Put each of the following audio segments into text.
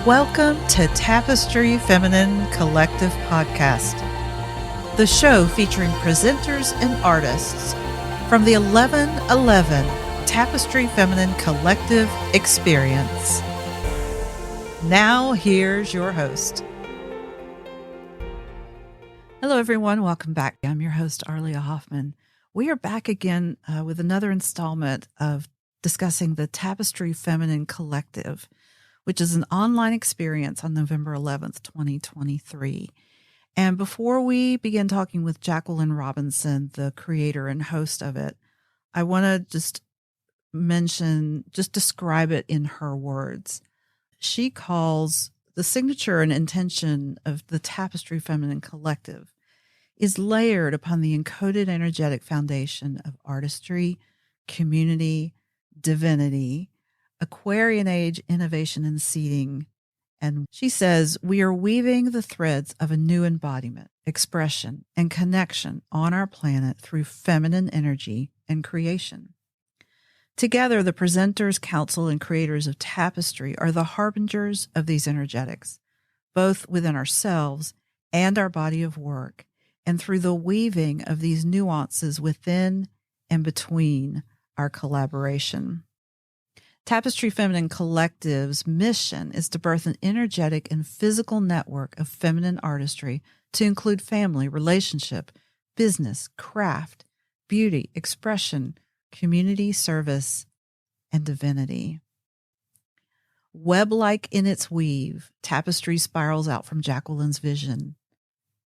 Welcome to Tapestry Feminine Collective Podcast, the show featuring presenters and artists from the 1111 Tapestry Feminine Collective experience. Now, here's your host. Hello, everyone. Welcome back. I'm your host, Arlia Hoffman. We are back again with another installment of discussing the Tapestry Feminine Collective, which is an online experience on November 11th, 2023. And before we begin talking with Jacqueline Robinson, the creator and host of it, I want to just describe it in her words. She calls the signature and intention of the Tapestry Feminine Collective is layered upon the encoded energetic foundation of artistry, community, divinity, Aquarian age innovation and seeding. And she says, we are weaving the threads of a new embodiment, expression, and connection on our planet through feminine energy and creation. Together, the presenters, council, and creators of Tapestry are the harbingers of these energetics, both within ourselves and our body of work, and through the weaving of these nuances within and between our collaboration. Tapestry Feminine Collective's mission is to birth an energetic and physical network of feminine artistry to include family, relationship, business, craft, beauty, expression, community service, and divinity. Web-like in its weave, Tapestry spirals out from Jacqueline's vision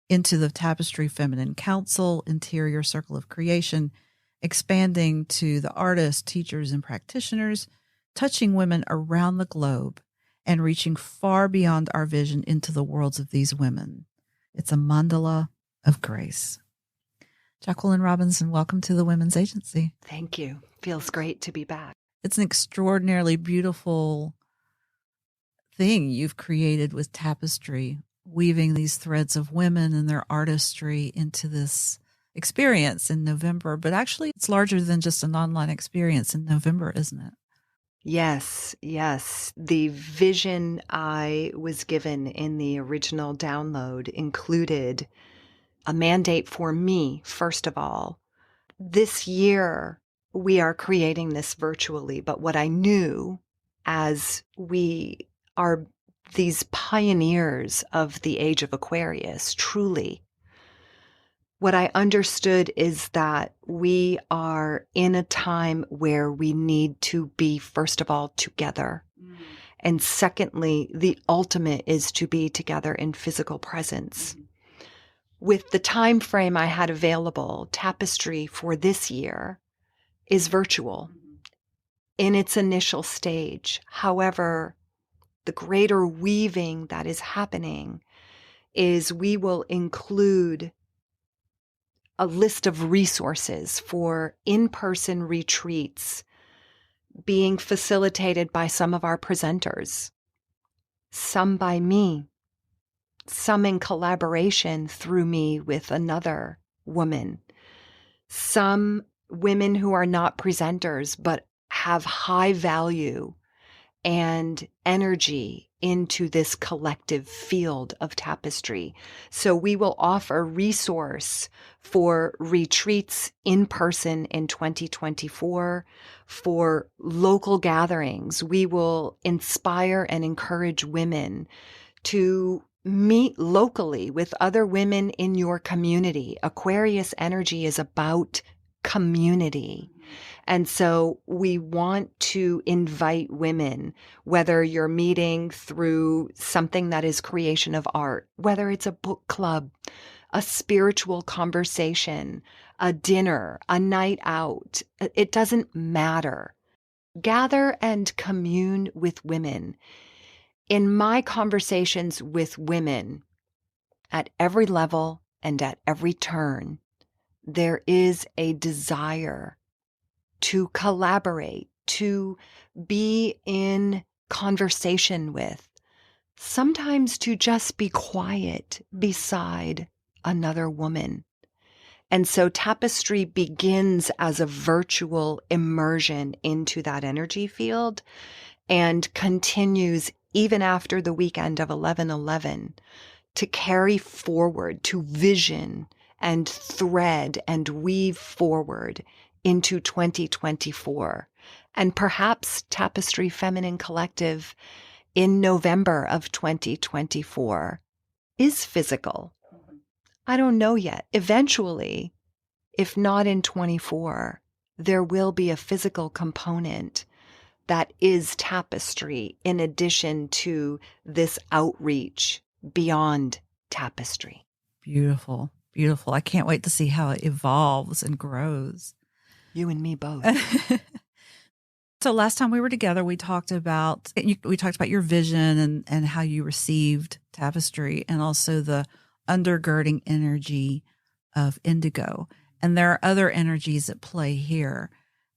into the Tapestry Feminine Council, interior circle of creation, expanding to the artists, teachers, and practitioners, touching women around the globe and reaching far beyond our vision into the worlds of these women. It's a mandala of grace. Jacqueline Robinson, welcome to the Women's Agency. Thank you. Feels great to be back. It's an extraordinarily beautiful thing you've created with Tapestry, weaving these threads of women and their artistry into this experience in November. But actually, it's larger than just an online experience in November, isn't it? Yes. The vision I was given in the original download included a mandate for me, first of all. This year, we are creating this virtually, but what I knew as we are these pioneers of the age of Aquarius, truly, what I understood is that we are in a time where we need to be, first of all, together. And secondly, the ultimate is to be together in physical presence. With the time frame I had available, Tapestry for this year is virtual in its initial stage. However, the greater weaving that is happening is we will include a list of resources for in-person retreats being facilitated by some of our presenters, some by me, some in collaboration through me with another woman, some women who are not presenters but have high value and energy into this collective field of Tapestry. So we will offer resource for retreats in person in 2024, for local gatherings. We will inspire and encourage women to meet locally with other women in your community. Aquarius energy is about community. And so we want to invite women, whether you're meeting through something that is creation of art, whether it's a book club, a spiritual conversation, a dinner, a night out, it doesn't matter. Gather and commune with women. In my conversations with women at every level and at every turn, there is a desire to collaborate, to be in conversation with, sometimes to just be quiet beside another woman. And so Tapestry begins as a virtual immersion into that energy field and continues even after the weekend of 11/11, to carry forward, to vision and thread and weave forward into 2024. And perhaps Tapestry Feminine Collective in November of 2024 is physical. I don't know yet. Eventually, if not in 24, there will be a physical component that is tapestry in addition to this outreach beyond tapestry. Beautiful. Beautiful. I can't wait to see how it evolves and grows. You and me both. So last time we were together, we talked about your vision and how you received tapestry, and also the undergirding energy of indigo. And there are other energies at play here.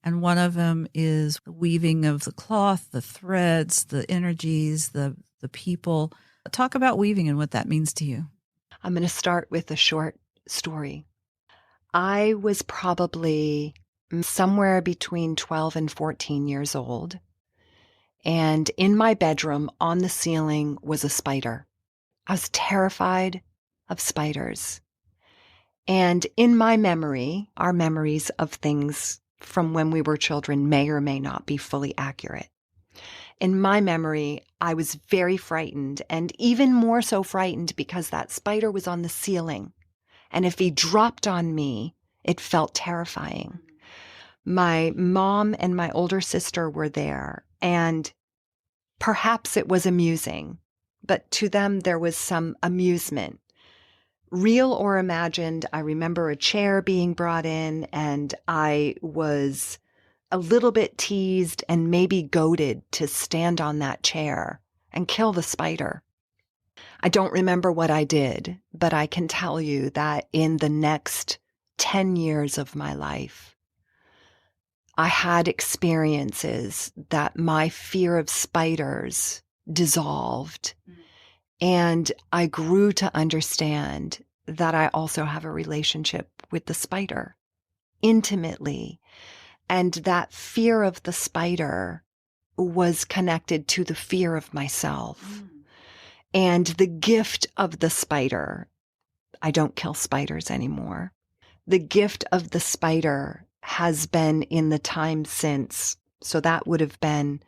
And one of them is the weaving of the cloth, the threads, the energies, the people. Talk about weaving and what that means to you. I'm going to start with a short story. I was probably somewhere between 12 and 14 years old. And in my bedroom on the ceiling was a spider. I was terrified of spiders. And in my memory, our memories of things from when we were children may or may not be fully accurate. In my memory, I was very frightened, and even more so frightened because that spider was on the ceiling. And if he dropped on me, it felt terrifying. My mom and my older sister were there, and perhaps it was amusing, but to them there was some amusement. Real or imagined, I remember a chair being brought in, and I was a little bit teased and maybe goaded to stand on that chair and kill the spider. I don't remember what I did, but I can tell you that in the next 10 years of my life, I had experiences that my fear of spiders dissolved. And I grew to understand that I also have a relationship with the spider intimately. And that fear of the spider was connected to the fear of myself. And the gift of the spider, I don't kill spiders anymore. The gift of the spider has been in the time since. So that would have been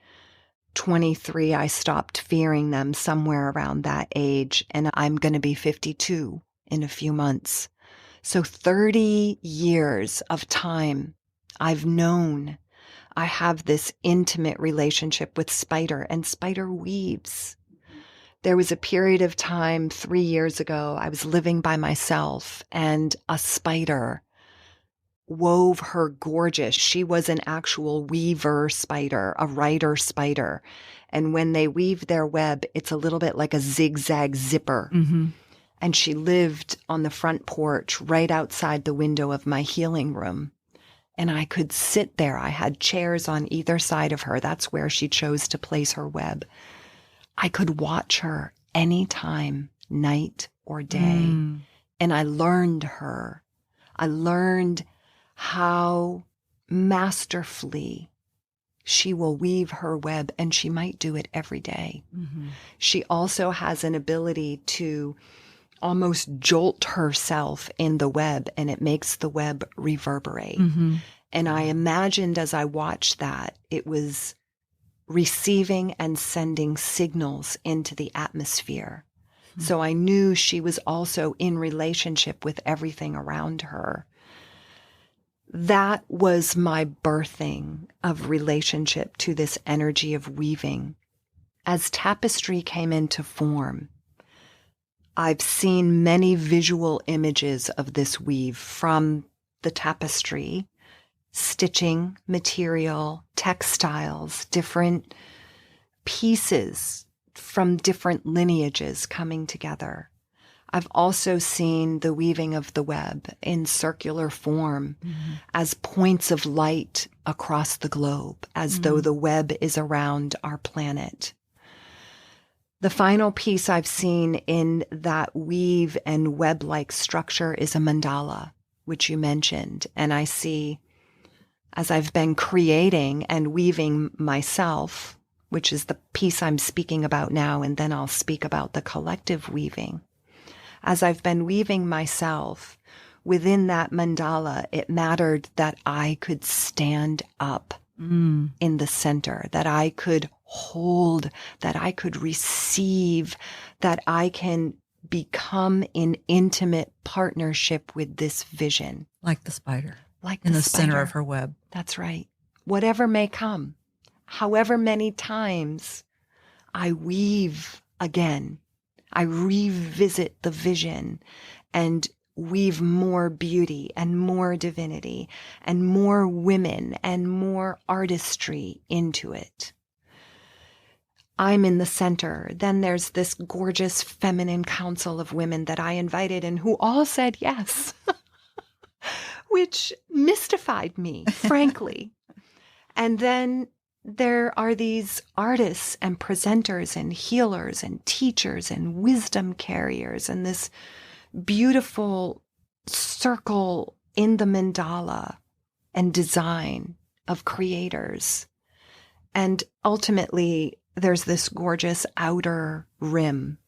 23. I stopped fearing them somewhere around that age. And I'm going to be 52 in a few months. So 30 years of time I've known I have this intimate relationship with spider, and spider weaves. There was a period of time 3 years ago, I was living by myself, and a spider wove her gorgeous. She was an actual weaver spider, a writer spider. And when they weave their web, it's a little bit like a zigzag zipper. Mm-hmm. And she lived on the front porch right outside the window of my healing room. And I could sit there. I had chairs on either side of her. That's where she chose to place her web. I could watch her anytime, night or day. And I learned her. I learned how masterfully she will weave her web, and she might do it every day. Mm-hmm. She also has an ability to almost jolt herself in the web, and it makes the web reverberate. Mm-hmm. And I imagined as I watched that, it was receiving and sending signals into the atmosphere. Mm-hmm. So I knew she was also in relationship with everything around her. That was my birthing of relationship to this energy of weaving. As tapestry came into form, I've seen many visual images of this weave from the tapestry, stitching material, textiles, different pieces from different lineages coming together. I've also seen the weaving of the web in circular form as points of light across the globe, as though the web is around our planet. The final piece I've seen in that weave and web-like structure is a mandala, which you mentioned. And I see, as I've been creating and weaving myself which is the piece I'm speaking about now, and then I'll speak about the collective weaving. As I've been weaving myself within that mandala, it mattered that I could stand up in the center, that I could hold, that I could receive, that I can become in intimate partnership with this vision. Like the spider. Like in the spider. center of her web. That's right. Whatever may come, however many times I weave again, I revisit the vision and weave more beauty and more divinity and more women and more artistry into it. I'm in the center. Then there's this gorgeous feminine council of women that I invited and who all said yes, which mystified me, frankly. And then there are these artists and presenters and healers and teachers and wisdom carriers and this beautiful circle in the mandala and design of creators. And ultimately, there's this gorgeous outer rim,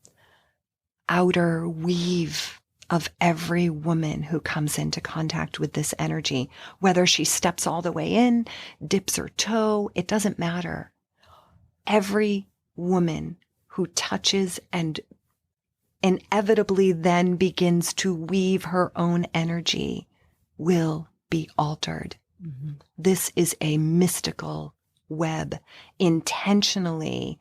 outer weave of every woman who comes into contact with this energy, whether she steps all the way in, dips her toe, it doesn't matter. Every woman who touches and inevitably then begins to weave her own energy will be altered. Mm-hmm. This is a mystical web, intentionally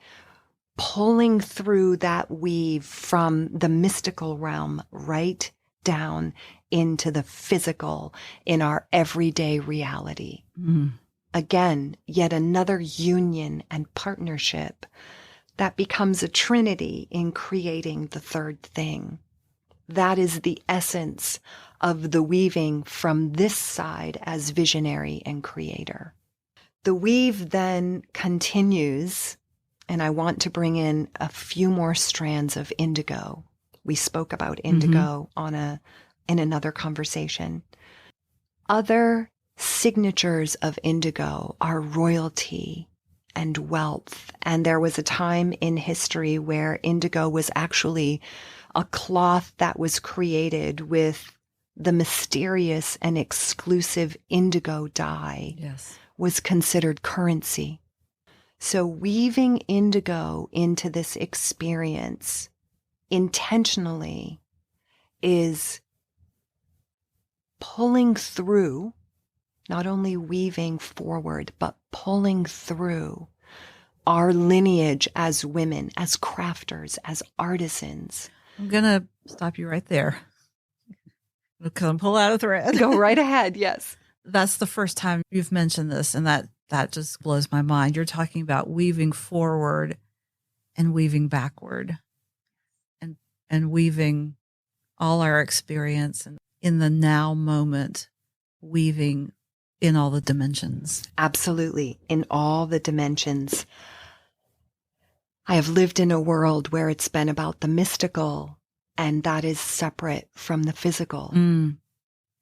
pulling through that weave from the mystical realm right down into the physical in our everyday reality. Mm. Again, yet another union and partnership that becomes a trinity in creating the third thing. That is the essence of the weaving from this side as visionary and creator. The weave then continues, and I want to bring in a few more strands of indigo. We spoke about indigo in another conversation. Other signatures of indigo are royalty and wealth. And there was a time in history where indigo was actually a cloth that was created with the mysterious and exclusive indigo dye. Yes. Was considered currency. So weaving indigo into this experience intentionally is pulling through, not only weaving forward, but pulling through our lineage as women, as crafters, as artisans. I'm going to stop you right there. I'm going to pull out a thread. Go right ahead, yes. That's the first time you've mentioned this, and that just blows my mind. You're talking about weaving forward and weaving backward and weaving all our experience and in the now moment, weaving in all the dimensions. Absolutely, in all the dimensions. I have lived in a world where it's been about the mystical, and that is separate from the physical.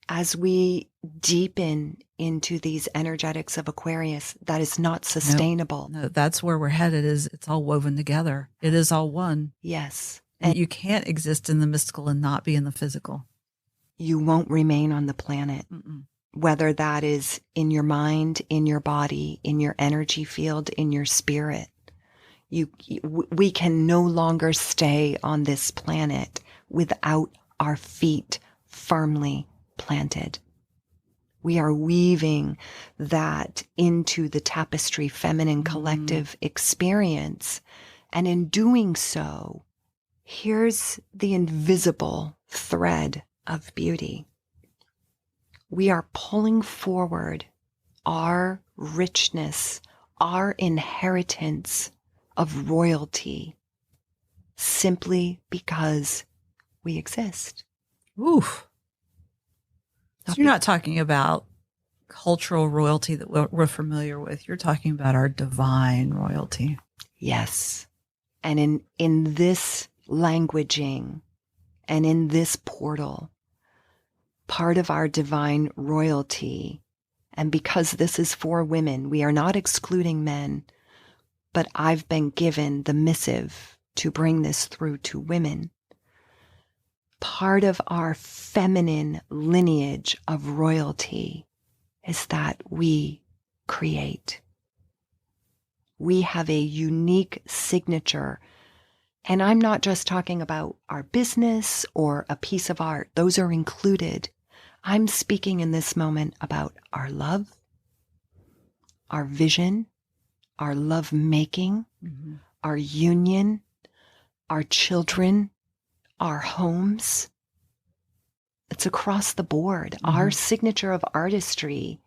As we deepen into these energetics of Aquarius, that is not sustainable. No, that's where we're headed. It's all woven together. It is all one. Yes. And you can't exist in the mystical and not be in the physical. You won't remain on the planet. Whether that is in your mind, in your body, in your energy field, in your spirit. We can no longer stay on this planet without our feet firmly planted. We are weaving that into the Tapestry feminine collective experience. And in doing so, here's the invisible thread of beauty. We are pulling forward our richness, our inheritance of royalty simply because we exist. Oof. So you're not talking about cultural royalty that we're familiar with. You're talking about our divine royalty. Yes. And in this languaging and in this portal, part of our divine royalty, and because this is for women, we are not excluding men, but I've been given the missive to bring this through to women. Part of our feminine lineage of royalty is that we create. We have a unique signature. And I'm not just talking about our business or a piece of art. Those are included. I'm speaking in this moment about our love, our vision, our love making, our union, our children, our homes. It's across the board. Our signature of artistry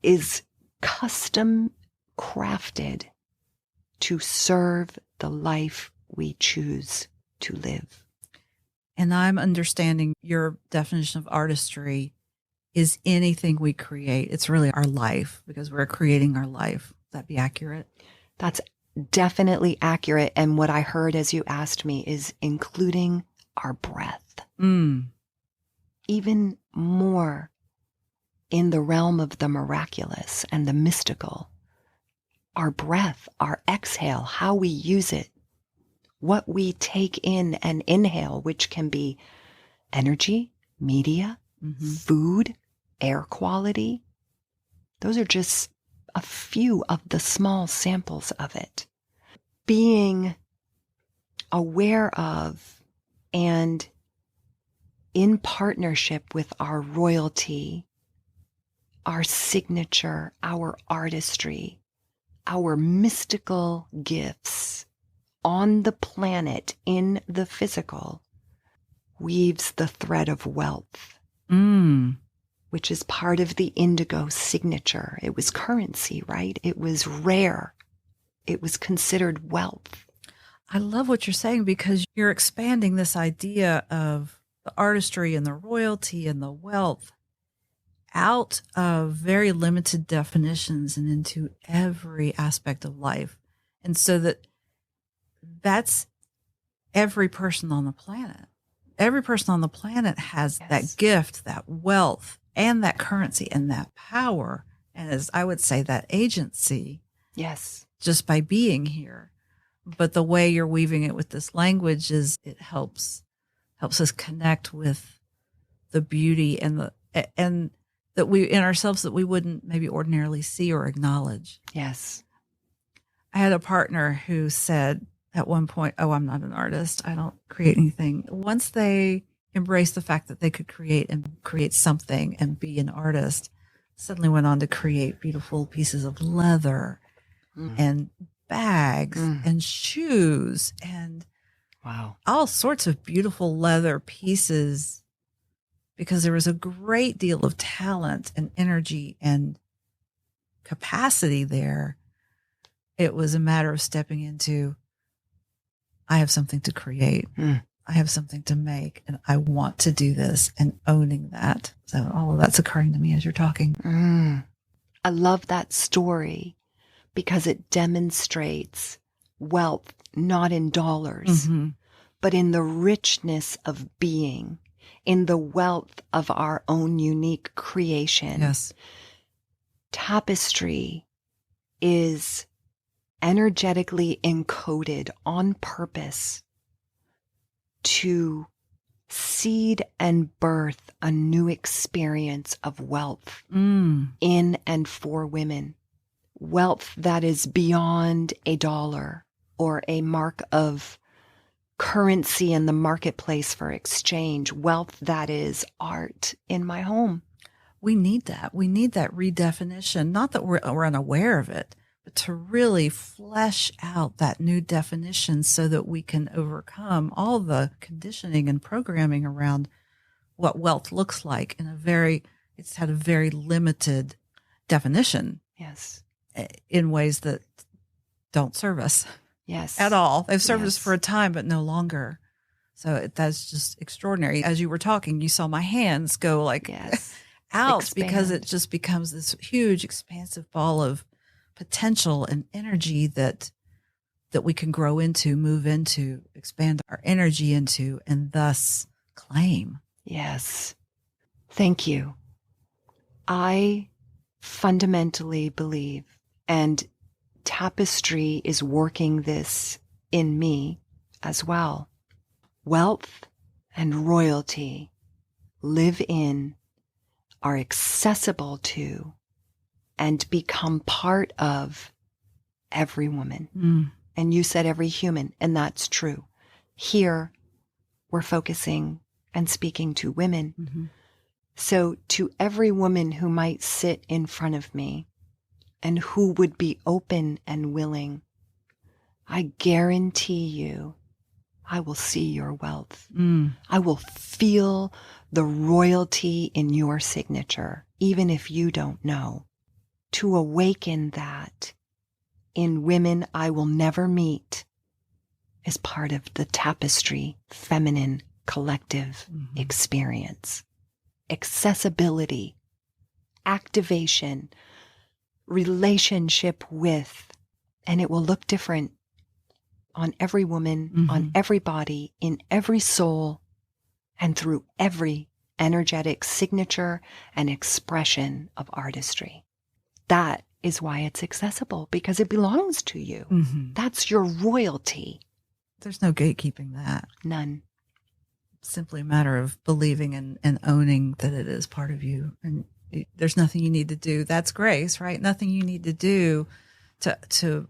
is custom crafted to serve the life we choose to live. And I'm understanding your definition of artistry is anything we create. It's really our life because we're creating our life. Would that be accurate? That's definitely accurate. And what I heard as you asked me is including our breath. Even more in the realm of the miraculous and the mystical. Our breath, our exhale, how we use it, what we take in and inhale, which can be energy, media, food, air quality. Those are just a few of the small samples of it. Being aware of and in partnership with our royalty, our signature, our artistry, our mystical gifts on the planet, in the physical, weaves the thread of wealth, which is part of the indigo signature. It was currency, right? It was rare. It was considered wealth. I love what you're saying because you're expanding this idea of the artistry and the royalty and the wealth out of very limited definitions and into every aspect of life. And so that's every person on the planet. Every person on the planet has that gift, that wealth, and that currency and that power. And as I would say, that agency. Yes. Just by being here. But the way you're weaving it with this language is it helps us connect with the beauty and that we in ourselves that we wouldn't maybe ordinarily see or acknowledge. Yes. I had a partner who said at one point, "Oh, I'm not an artist. I don't create anything." Once they embraced the fact that they could create something and be an artist, suddenly went on to create beautiful pieces of leather and bags and shoes and all sorts of beautiful leather pieces, because there was a great deal of talent and energy and capacity there. It was a matter of stepping into, I have something to create. I have something to make, and I want to do this, and owning that. So all of that's occurring to me as you're talking. I love that story because it demonstrates wealth, not in dollars, but in the richness of being, in the wealth of our own unique creation. Yes. Tapestry is energetically encoded on purpose to seed and birth a new experience of wealth in and for women. Wealth that is beyond a dollar or a mark of currency in the marketplace for exchange. Wealth that is art in my home. We need that. We need that redefinition. Not that we're unaware of it, but to really flesh out that new definition so that we can overcome all the conditioning and programming around what wealth looks like it's had a very limited definition. Yes. In ways that don't serve us. Yes. At all. They've served us for a time, but no longer. So that's just extraordinary. As you were talking, you saw my hands go like out Expand. Because it just becomes this huge, expansive ball of potential and energy that we can grow into, move into, expand our energy into, and thus claim. Yes. Thank you. I fundamentally believe, and Tapestry is working this in me as well. Wealth and royalty live in, are accessible to, and become part of every woman. And you said every human, and that's true. Here, we're focusing and speaking to women. So to every woman who might sit in front of me and who would be open and willing, I guarantee you, I will see your wealth. I will feel the royalty in your signature, even if you don't know. To awaken that in women I will never meet is part of the Tapestry feminine collective experience. Accessibility, activation, relationship with, and it will look different on every woman, on every body, in every soul, and through every energetic signature and expression of artistry. That is why it's accessible, because it belongs to you. That's your royalty. There's no gatekeeping that. None. It's simply a matter of believing and owning that it is part of you. And there's nothing you need to do. That's grace, right? Nothing you need to do to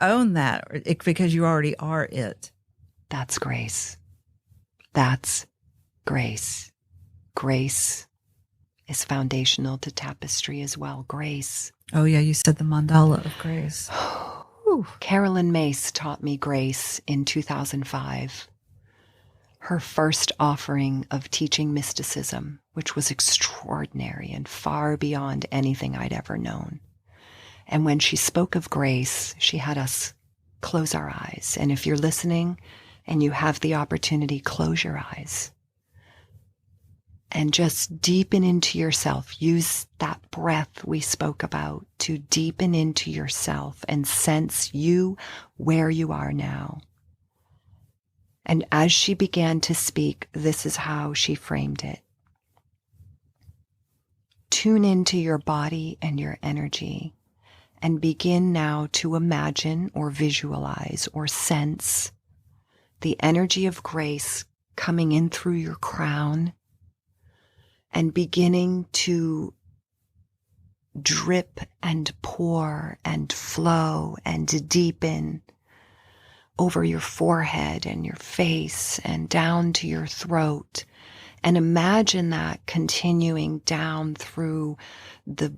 own that, because you already are it. That's grace. That's grace. Grace is foundational to Tapestry as well. Grace. Oh, yeah, you said the mandala of grace. Carolyn Mace taught me grace in 2005. Her first offering of teaching mysticism, which was extraordinary and far beyond anything I'd ever known. And when she spoke of grace, she had us close our eyes. And if you're listening and you have the opportunity, close your eyes. And just deepen into yourself. Use that breath we spoke about to deepen into yourself and sense you where you are now. And as she began to speak, this is how she framed it. Tune into your body and your energy and begin now to imagine or visualize or sense the energy of grace coming in through your crown and beginning to drip and pour and flow and deepen over your forehead and your face and down to your throat. And imagine that continuing down through the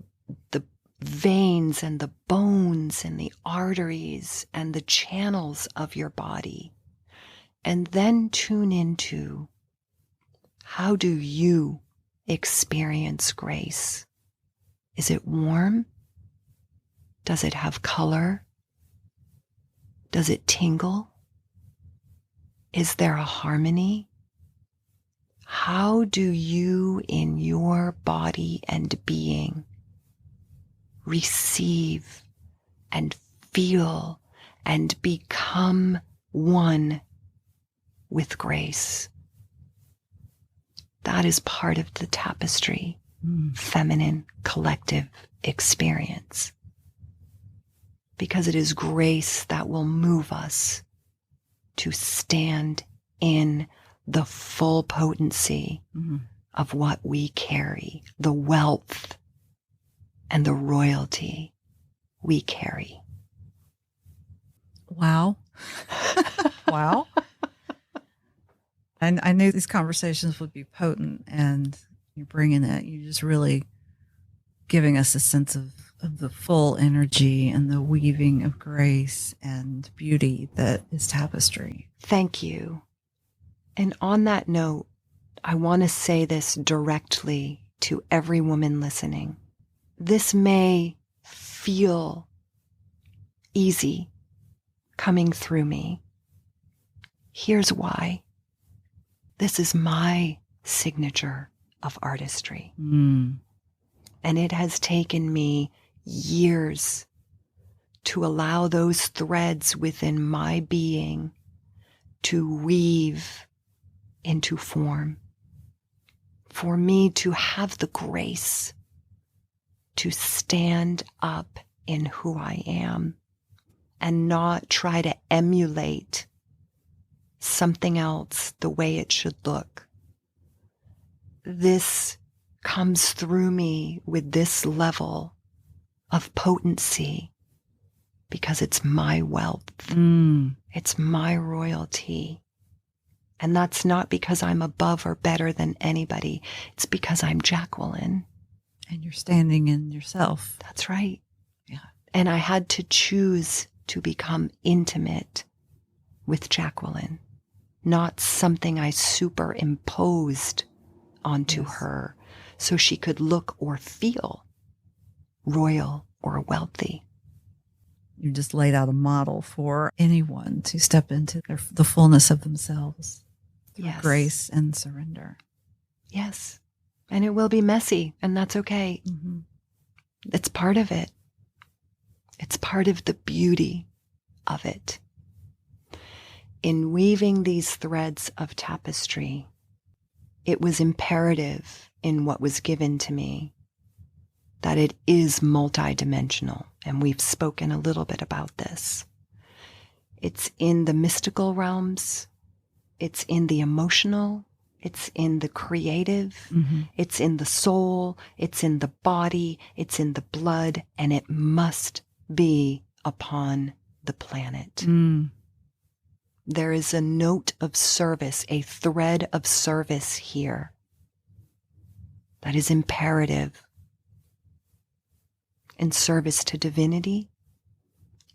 veins and the bones and the arteries and the channels of your body. And then tune into, how do you experience grace? Is it warm? Does it have color? Does it tingle? Is there a harmony? How do you in your body and being receive and feel and become one with grace? That is part of the Tapestry feminine collective experience. Because it is grace that will move us to stand in the full potency of what we carry, the wealth and the royalty we carry. Wow. Wow. And I knew these conversations would be potent, and you're bringing it. You're just really giving us a sense of the full energy and the weaving of grace and beauty that is Tapestry. Thank you. And on that note, I want to say this directly to every woman listening. This may feel easy coming through me. Here's why. This is my signature of artistry. And it has taken me years to allow those threads within my being to weave into form. For me to have the grace to stand up in who I am and not try to emulate something else the way it should look. This comes through me with this level of potency because it's my wealth. It's my royalty. And that's not because I'm above or better than anybody. It's because I'm Jaqueline. And you're standing in yourself. That's right. Yeah. And I had to choose to become intimate with Jacqueline, not something I superimposed onto her so she could look or feel royal or wealthy. You just laid out a model for anyone to step into the fullness of themselves through grace and surrender. Yes. And it will be messy, and that's okay. Mm-hmm. It's part of it. It's part of the beauty of it. In weaving these threads of tapestry, it was imperative in what was given to me that it is multidimensional, and we've spoken a little bit about this. It's in the mystical realms, it's in the emotional, it's in the creative, it's in the soul, it's in the body, it's in the blood, and it must be upon the planet. There is a note of service, a thread of service here that is imperative in service to divinity,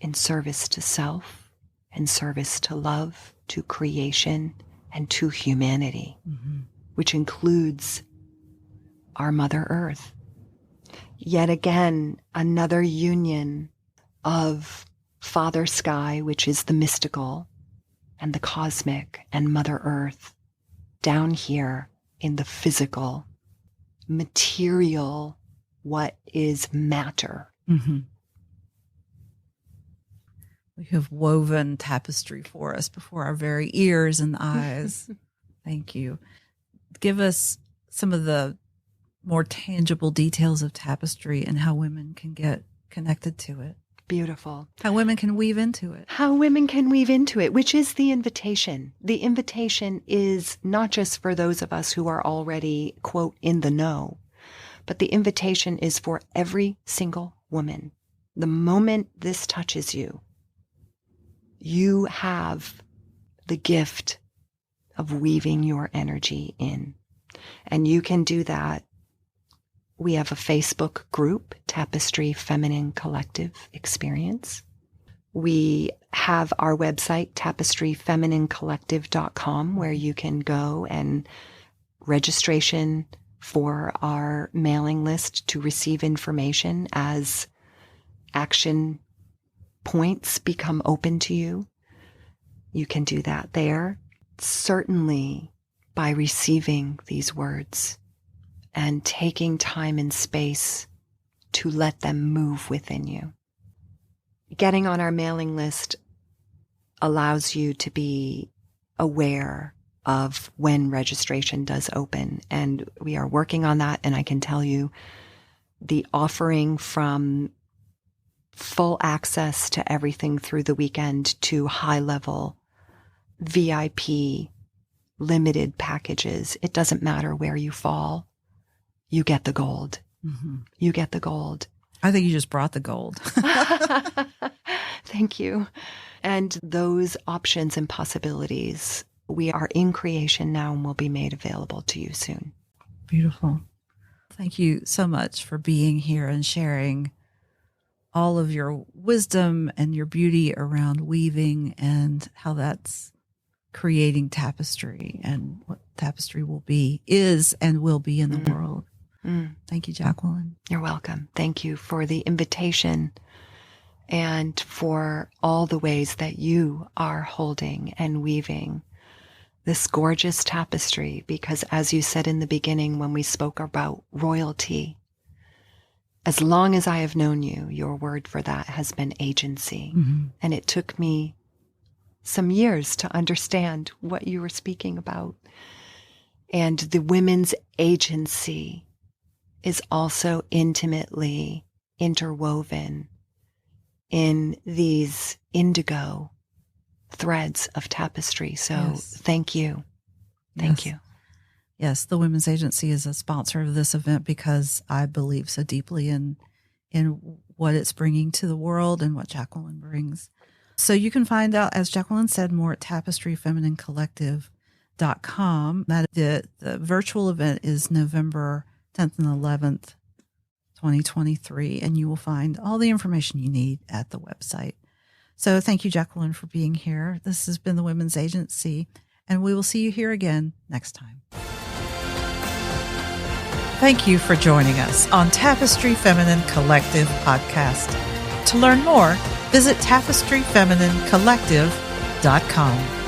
in service to self, in service to love, to creation, and to humanity, which includes our Mother Earth. Yet again, another union of Father Sky, which is the mystical, and the cosmic, and Mother Earth, down here in the physical, material, what is matter. You have woven tapestry for us before our very ears and eyes. Thank you. Give us some of the more tangible details of tapestry and how women can get connected to it. Beautiful. How women can weave into it. How women can weave into it, which is the invitation. The invitation is not just for those of us who are already, quote, in the know, but the invitation is for every single woman. The moment this touches you, you have the gift of weaving your energy in. And you can do that. We have a Facebook group, Tapestry Feminine Collective Experience. We have our website, tapestryfemininecollective.com, where you can go and registration for our mailing list to receive information as action points become open to you. You can do that there. Certainly by receiving these words and taking time and space to let them move within you. Getting on our mailing list allows you to be aware of when registration does open. And we are working on that. And I can tell you the offering from full access to everything through the weekend to high level VIP limited packages. It doesn't matter where you fall. You get the gold. You get the gold. I think you just brought the gold. Thank you. And those options and possibilities, we are in creation now and will be made available to you soon. Beautiful. Thank you so much for being here and sharing all of your wisdom and your beauty around weaving and how that's creating tapestry and what tapestry is and will be in the world. Thank you, Jacqueline. You're welcome. Thank you for the invitation and for all the ways that you are holding and weaving this gorgeous tapestry, because as you said in the beginning when we spoke about royalty, as long as I have known you, your word for that has been agency. And it took me some years to understand what you were speaking about. And the women's agency is also intimately interwoven in these indigo threads of tapestry. So thank you. Thank you. Yes, the Women's Agency is a sponsor of this event because I believe so deeply in what it's bringing to the world and what Jaqueline brings. So you can find out, as Jaqueline said, more at tapestryfemininecollective.com. The virtual event is November 10th and 11th, 2023, and you will find all the information you need at the website. So thank you, Jaqueline, for being here. This has been the Women's Agency, and we will see you here again next time. Thank you for joining us on Tapestry Feminine Collective podcast. To learn more, visit tapestryfemininecollective.com.